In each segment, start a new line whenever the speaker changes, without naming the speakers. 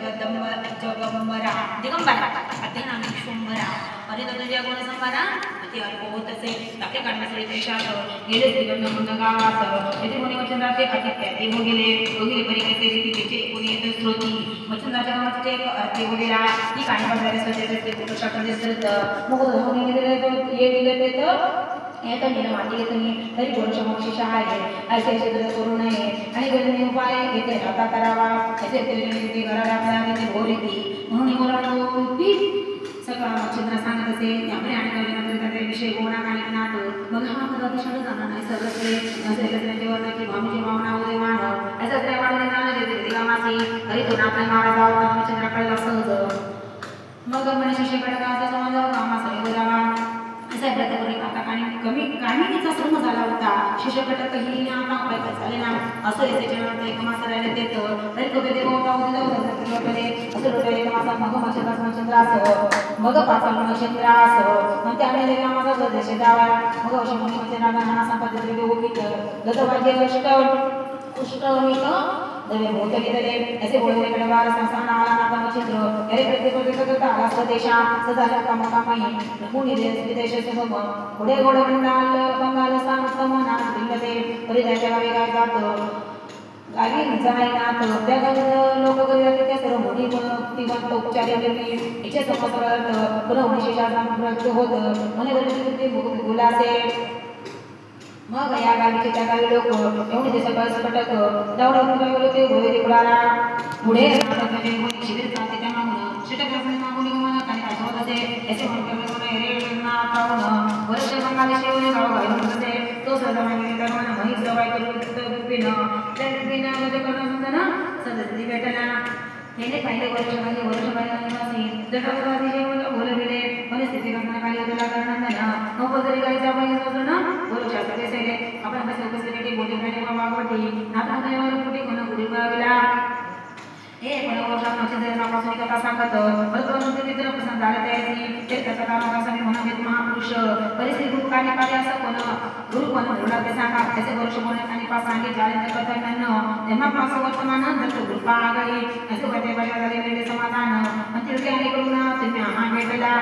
जगंबरा दिगंबरा अध्ययन विश्वंबरा अरे तुझ्या कोण संभारा ते होत असे टाके काढण्यासाठी देशात गेले दिगंबर गावात येथे कोणी वचनराचे अतिथ्य ते गेले परिकेचे रीतीचे कोणी येत स्रोती वचनराच्या गावाचे एक अर्थे बोलेला ही काही बघायला स्वतःचे कशाकडे सरत मग धोनी गेले तो ये गेले तर येतो मी माती घेतो मी तरी गोष्ट मोक्षी आहे असे क्षेत्र करू नये आणि गरजेने उपाय येथे आता करावा असे ते करावे आपल्याला तिथे भोर येते म्हणून बोलावतो ती सगळं चित्र सांगत असे आपले आणि गरजेनंतर विषय गोणा कालिकनाथ मग हा पदार्थ शाळा जाणार नाही सगळे असे गजरांचे वर्ण की भामीची भावना उदय मान असं त्या वाढले जाणार येते दिगामासी अरे तो आपल्या महाराज चंद्राकडे सहज मग म्हणे शिष्याकडे का असं समजावं कामासाठी बोलावा असा प्रत्येक आता कमी कामिनीचा श्रम झाला होता शिष्यकटकही आता उपाय झाले ना असं त्याच्यानंतर एक मासा राहिले देतं तरी कधी देव होता उद्या असं रोटले माझा मग नक्षत्रास मग पाचा नक्षत्रास मग त्याने माझा प्रदेश जावा मग अशा नाना संपादित उपित गतवाद्य अष्टमिक दवे भूतली दले ऐसे बोलने के बाद संस्थान आला नाता नक्षत्र अरे प्रत्येक करता आला स्वदेशा सदाला कामकामही पुणे देश से हम पुढे गोड बंगाल स्थान उत्तम ना दिल्लते तरी त्याच्या गावी काय जातो गावी जाईनात त्या लोक कधी त्या सर्व मोठी भक्तिवंत उपचार्य देवी इच्छे समस्यार्थ पुन्हा विशेषार्थ होत म्हणे ते गुलासे मग या गावीचे त्या गावी लोक एवढे ते सकाळ सकटक दौडून ते होय कुडाला पुढे शिबिर चालते त्या मागून शीटक मागून मला काही आठवत असे याचे म्हणून रे ना पाहून वर्ष बंगाली शेवले गाव घालून होते तो सहजा मागे दरम्यान माहीत जवाय करून त्या मध्ये करणं ना सदस्य भेटला त्याने पाहिले वर्षाबाई जटावादी जेवण बोल गेले परिस्थिती खाली होता करणाऱ्यांना नोकरी गायचा पाहिजे होतो ना बोलू शकतो ते आपण कसं उपस्थिती बोलू नाही वावरती नाता देवावर कुठे कोण गुरु गेला हे पण वर्षांमध्ये नापासून कथा सांगत परंतु मित्र पसंत झाले त्याची ते त्याचा कामासाठी म्हणून महापुरुष परिस्थिती गुरुकाने पाहिजे असं कोण गुरु कोण बोलला ते सांगा त्याचे वर्ष बोलण्याने पास सांगितले कथांना तेव्हा पास वर्तमान जर गुरुपा आगळी असे वाटे बघा झालेले समाधान अंतिम आणि करून तुम्ही आम्हा भेटला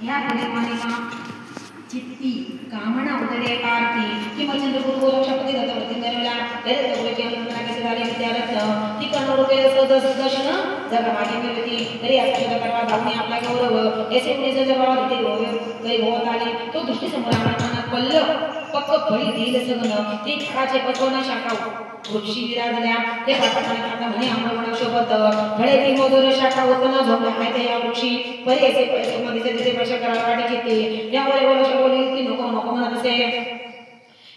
या परिमाणे चित्ती कामना उदरे कार्ती कि मचंद्र गुरु लक्षपती दत्तवती नरला वेद गुरुचे मंत्राचे झाले विद्यालय ती कर्णरूपे दर्शन जगा मागे मिळती तरी अक्षर करवा धावणे आपला गौरव ऐसे पुणे जगावर होते काही होत आले तो दृष्टी समोर आणताना पल्ल पक्क फळी देईल सगळं ती खाचे पकवणं शाखा वृक्षी विराजल्या ते पाठाने आता म्हणे आम्हाला शोभत फळे ती मधुर शाखा उत्पन्न झोपल्या आहे या वृक्षी परी ऐसे पैसे मध्ये तिथे भाषा करायला वाटे घेते यावर बोलू बोली की नको नको म्हणत असे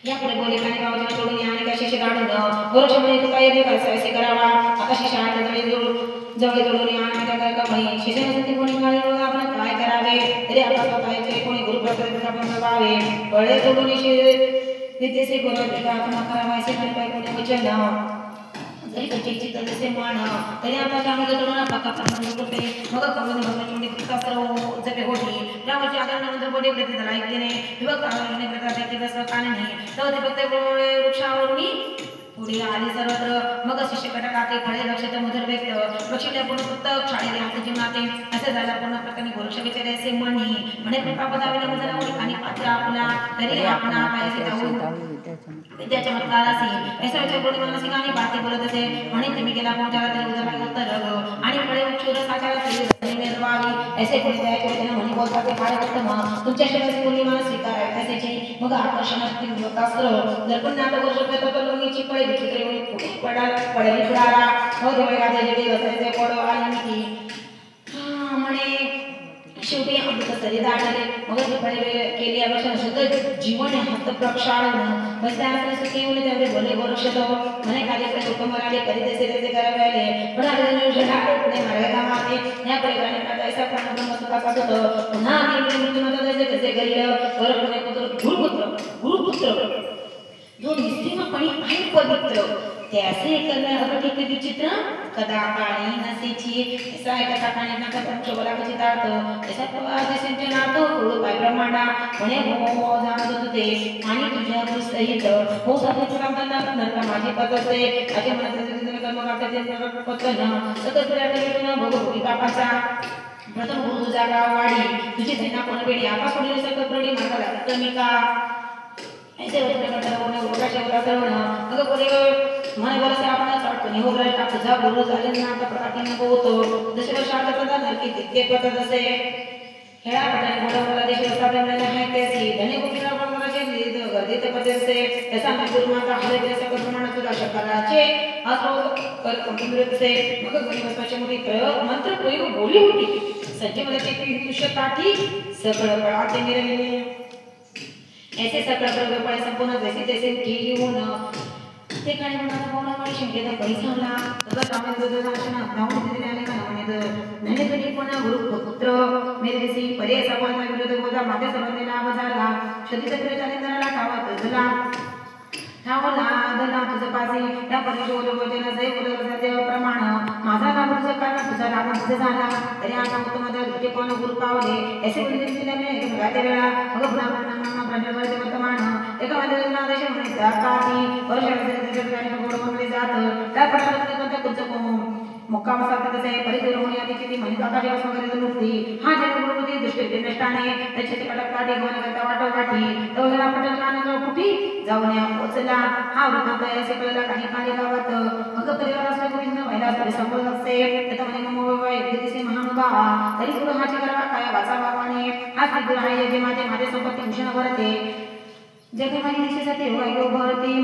यापुढे बोले काही गावाच्या सोडून आणि काही शिष्य काढून बरोबर म्हणे तू काही करायचं असे करावा आता शिष्य जवळ जोडून आणि त्या का म्हणे शिष्याने कोणी काळी आपण काय करावे तरी आता स्वतःचे कोणी गुरुप्रसाद आपण करावे बळे जोडून नितेसे गुरु आपण करावा असे काही कोणी विचारलं जरी कच्ची तसे मान तरी आता त्यामध्ये जोडून पक्का प्रमाण करते मग करून भगवान विकास जपे होती त्यामुळे आदरणानंतर बोले प्रति झाला ऐकले विभक्त आदरणे प्रकार की बस काननी तर ते फक्त वृक्षावरून पुढे आले सर्वत्र मग शिष्य कटकाते फळे लक्षात मधुर व्यक्त लक्षात पूर्ण फक्त शाळेत आमच्या जीवनाते असे झाला पूर्ण प्रकारे गोरक्ष विचारे असे म्हणी म्हणे कृपा पदाविला मजला आणि पात्र आपला तरी आपण पाहिजे जाऊ विद्याच्या मतकारासी ऐसा विचार कोणी मानसिक आणि बाती बोलत असे म्हणे तुम्ही गेला कोणत्याला तरी उदर उत्तर आणि फळे क्षुद्र साचारा तरी निर्वावी ऐसे कोणी द्यायचे होते म्हणे बोलतात ते फार उत्तम तुमच्या शरीराची पूर्णी मानस स्वीकार आहे त्याची मग आकर्षणाची युवकास्त्र जर पण नाटक वर्ष प्रयत्न लोणीची फळे विचित्र पुढे पडेल पुढाला हो देवळा देवी रसायचे पडो आली की म्हणे शेवटी अमृत तरी दाटले मग फळे केली अवस्था शुद्ध जीवन हात प्रक्षाळन बस त्यानंतर सुखी होणे त्यावे बोले गोरक्षतो म्हणे कार्यक्रम उपमराले करीत असे करावे पण आले जनाडे पुढे मार्गाला माते या परिवाराने माझा ऐसा प्राण सुखाचा होतो पुन्हा मृत्यूमध्ये तसे घडलं गोरक्षणे पुत्र गुरुपुत्र दोन निस्तीमपणे आहे पवित्र त्यासे करणे अगतिक विचित्र कदा काळी नसेची ऐसा एका काकाने नका पंचबला चितार्थ ऐसा प्रवास सिंचनार्थ कुळ काय ब्रह्मांडा म्हणे हो जाणत होते आणि तुझ्या सहित हो साधे प्रमाणात नरका माझे पद असते असे म्हणत कर्मकार्याचे सतत भोगभोगी बापाचा प्रथम गुरु जागा वाढी तुझी सेना कोण वेळी आता सोडली सकत प्रडी मागाला कमी का ऐसे वचन करता कोणी उठाचे होता सर्वण अगं कोणी मन बोलसे आपण चाटतो नि होगला टाक तुझा गुरु झाले ना आता प्रकाटीने होतो दशवर्षात तदा नरकी तितके पतत असे खेळा पटाने बोलवला देश रस्ता बनवला आहे त्याची धने गोपीला बोलवलाचे गर्दीत पतसे त्याचा गुरु माता हले देश प्रमाण तुझा शकाराचे असो कर कंपनीचे मग गणी बसवाचे मोठी प्रयोग मंत्र प्रयोग बोली होती सज्जमनाची तुष्यताठी सगळं पळाते निरविले ऐसे सकल प्रयोग पळे संपूर्ण जैसे तैसे केली होऊन ते काही मनात कोणाकडे शंकेचा परिसरला तसा कामात दर्शना नावून दिले आले का म्हणे नने तरी पण गुरु पुत्र मेरे दिसी पर्याय सापडला विरोध होता माझ्या संबंधीला आवाज आला शतीचा प्रचार करायला ठावात झाला ठावला दला तुझं पासी त्या परिशोध वचन जय बोलत देव प्रमाण माझा नाम तुझं कारण तुझा नाम तुझं झाला तरी आता मग माझ्या दृष्टी कोण गुरु पावले ऐसे बोलले दिले मी गाते वेळा मग पुन्हा नाम प्रजवळ वर्तमान एका माझ्या आदेश म्हणे जाती वर्षाच्या ठिकाणी गोड म्हणले जात त्या पटाला कोणत्या कुंच मुक्काम साधत असे परिसर होणे आधी किती म्हणजे काकाची वगैरे नुकती हा जन गुरुपती दृष्टी नष्टाने त्याचे कटक काठी घेऊन करता वाटव काठी तो गेला पटल कानाला कुठी जाऊन या पोचला हा वृत्तांत असे कळला काही काळी गावात मग परिवार असले गोविंद व्हायला तरी संबोध असते त्याचा म्हणे मग दिसे महानुभावा तरी गुरु हाची करावा काय वाचा बाबाने हा श्री गुरु आहे जे माझे संपत्ती भूषण भरते जगे माझी दिशेसाठी योग भरते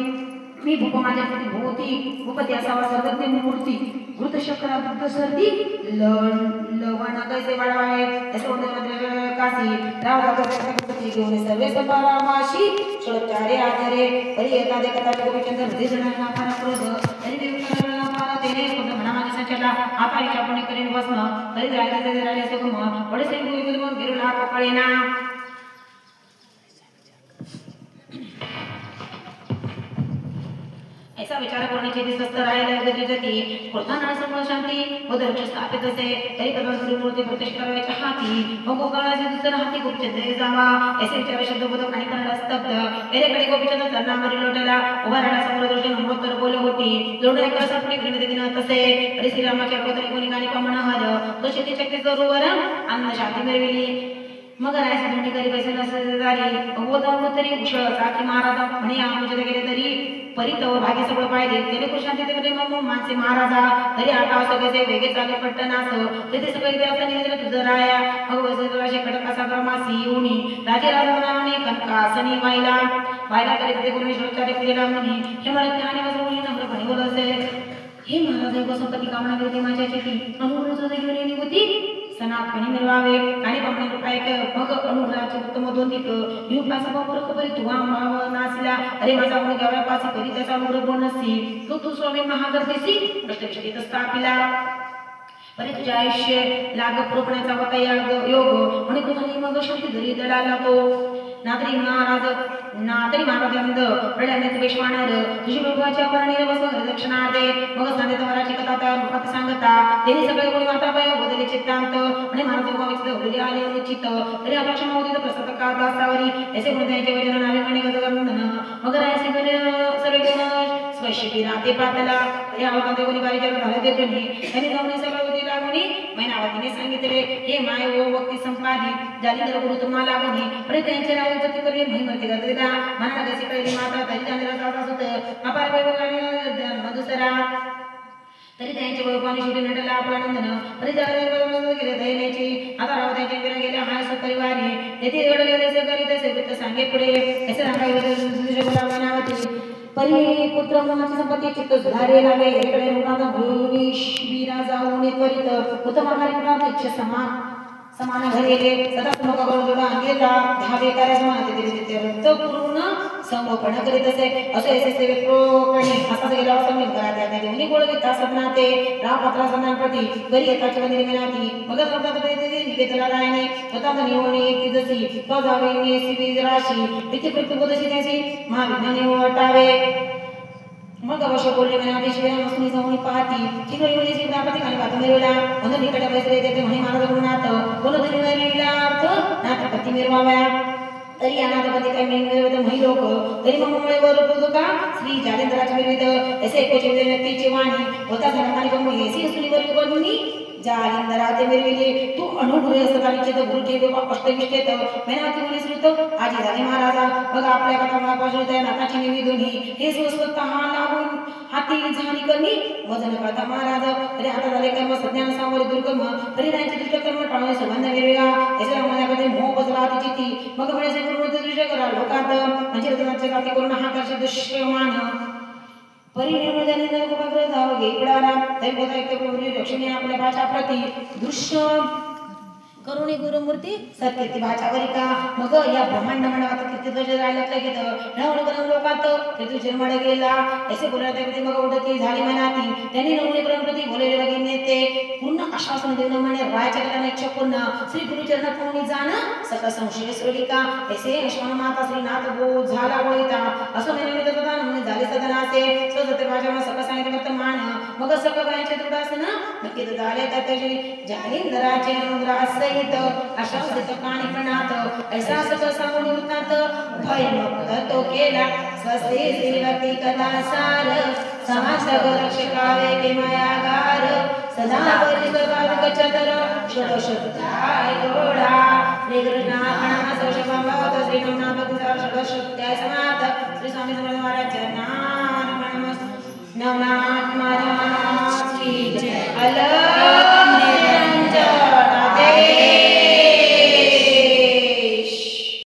मी भूप माझ्या भोवती भूपती असावा सर्वज्ञ मूर्ती वृत शक्रा बुद्ध सर्दी लवण कैसे वाढवावे असे म्हणते काशी राव भूपती घेऊन सर्वे संभारामाशी षोडचारे आधारे परी येता देखता गोपीचंद्र हृदय जणांना फार क्रोध तरी देवकारांना फार तेने खुद मनामागे संचला आता विचारपणे करीन बसणं तरी राहिले असे गुम बडे से गोविंद मग गिरुला पकळेना ऐसा विचार करण्याची दिसत राहायला गरजेची जाती प्रधान समोर शांती व दर्श स्थापित असे तरी परमेश्वरी मूर्ती प्रत्यक्ष करायच्या हाती मग गोपाळाचे दुसरा हाती गोपीचंद्र जावा ऐसे विचार शब्द बोधक आणि करण्याला स्तब्ध एरेकडे गोपीचंद्र तरणामरी लोटायला उभा राहण्याला समोर दृष्टी नम्रोत्तर बोले होती जोडून एक रसापुढे विनंती दिनं तसे हरी श्रीरामाच्या अगोदरी कोणी गाणी पामण हर तो शेती चक्की जरूर अन्न शांती मिळविली मग रायचे धंडी करी पैसे नसदारी भगवतांवर तरी उषळ साखी महाराजा म्हणे आमच्या गेले तरी परितव भागी सगळं पाहिजे त्याने कृष्णांचे ते मग मानसे महाराजा तरी आता असं कसे वेगे चाले पट्टनास तेथे सगळे ते असं निवेदन तुझं राया भगवत कटक असा ब्रह्मासी येऊनी राजे राजनाने कनकासनी वाहिला तरी ते गुरुश्वराचार्य पूजेला म्हणी हे मला ज्ञानी वसवली नम्रपणे बोलत असे हे महाराज संपत्ती कामना देते माझ्या चेती अनुग्रह घेऊन येणे होती सनातपणे मिळवावे आणि बामण रुपये मग अनुग्रहाचे उत्तम दोन दिक युपाचा वापर करी तुवा नासिला अरे माझा कोणी गावापासी करी त्याचा अनुग्रह बोनसी तू स्वामी महागर्देसी दृष्टीत स्थापिला परी तुझे आयुष्य लाग पुरपण्याचा होता योग म्हणे तुझा मग शांती धरी दडाला तो नातरी महाराज अंध प्रळयाने वेशवानर तुझी प्रभूच्या वर्णीय बसवर दक्षिणार्धे मग सांगत वराची कथा त्या रूपात सांगता त्यांनी सगळे कोणी माता पाय बोधले चित्तांत आणि महाराज गोविंद होली आले निश्चित तरी अपेक्षा मोदी प्रसाद का दासावरी ऐसे गुणदायचे वचन नावे म्हणे गदगंधन मग रायसे सर्व गुण स्वशिपी राते पातला या आवतांते कोणी बारीच्या झाले देतो नाही त्यांनी जाऊन सगळं होती लागूनी मैनावतीने सांगितले हे माय ओ वक्ती संपादी जाली तर गुरु तुम्हाला लागूनी पण त्यांचे नाव उपती करले महिमती गदगदा मनाला कशी कळली माता तरी जाणीला जाता सुत अपार वैभवाने मधुसरा तरी त्यांचे वैभवाने शेवटी नटला आपला नंदन तरी जागा गेले दैन्याची आता राव त्यांच्या विरा गेल्या हाय परिवारी तेथे घडले तसे करी तसे वृत्त सांगे पुढे असे सांगावे बोलावनावती परी पुत्र मनाची संपत्ती चित्त सुधारे लागे इकडे रुग्णाचा वीरा जाऊन त्वरित उत्तम कार्यक्रम इच्छा समान घरेले सदा लोकांकडून जोडा अंगेला धावे कार्य समान ते रक्त पूर्ण संगोपन करीत असे असे सेवे प्रोकणी असा गेला समोर घरात त्या दोन्ही गोळ घेता सदनाते राव पत्रा सन्मान प्रती घरी एकाची वंदनी मिळाली मग करता ते निवेदला रायने स्वतः निवणी ती जशी तो जावे ने सिवी राशी तिथे प्रतिबोधशी त्याची महाविज्ञानी वाटावे मग अवश्य बोलले म्हणा देशवेला मसनी जाऊन पाहती चिकळी म्हणजे जीवनापती खाली बातमी मिळवला म्हणून निकट बसले ते म्हणे महाराज गुरुनाथ बोलत निर्णय अर्थ नाथ पती मिळवाव्या तरी अनाथपती काय मिळवित महिलोक तरी मग वर का श्री जालेंद्राचे मिळवित ऐसे कोचे व्यक्तीची वाणी होता धर्माने पण मग ऐसी सुनीवर कोणी जालेंद्रा ते मिळविले तू अनुभव असतात आणि चित गुरु ठेव अष्टविष्टेत मेनाती मुनी श्रुत आजी झाले महाराजा बघा आपल्या कथा पासून त्या नाताची निवेदनी हे स्वस्त हा लागून हाती झाली कमी वजन करता महाराज अरे आता झाले कर्म सज्ञान सामोरे दुर्गम परिणामाचे दुष्टकर्म टाळणे संबंध वेगवेगळा याच्या मनामध्ये मोह बसला तिची मग म्हणजे गुरुमूर्ती दृश्य करा लोकात म्हणजे रत्नाचे काठी करून हा कर्ष दुष्यमान परिणाम जाणे नरकोपाग्र जाव गेपडारा तरी बोधा एक प्रभू लक्ष्मी आपल्या भाषा प्रती दृश्य करुणी गुरुमूर्ती सत्कीर्ती भाषावरी का मग या ब्रह्मांड मंडळात कीर्ती ध्वज राहिला घेत नवनगरम लोकात कीर्ती जन्मड गेला ऐसे बोलते मग उडती झाली मनाती त्यांनी नवनी ब्रह्मप्रती बोलले बघितले ते पूर्ण आश्वासन देऊन म्हणे रायाच्या कलाने इच्छा पूर्ण श्री गुरुचरण पूर्णी जाण सकल संशय सोडी का ऐसे अश्वन माता श्रीनाथ बो झाला बोलिता असं म्हणे तदा म्हणून झाले सदनाचे स्वतः भाषा सकल सांगितले वर्तमान मग सकल गायचे दृढासन नक्की झाले त्याची जालिंदराचे अनुग्रह अशासित काणिपणात ऐसा सकल सांगून वृत्तांत भयमुक्त तो केला स्वस्ते श्रीवती कथासार समाज रक्षकावे किमयागार सदा परिसर्वाधिक चतर षोडशोत्तराय गोडा श्री कृष्णार्पणमस्तु सर्वशक्तिमंगल श्री नवनाथ षोडशोत्तराय समाप्त श्री स्वामी समर्थ महाराज चरणार्पणमस्तु नवनाथ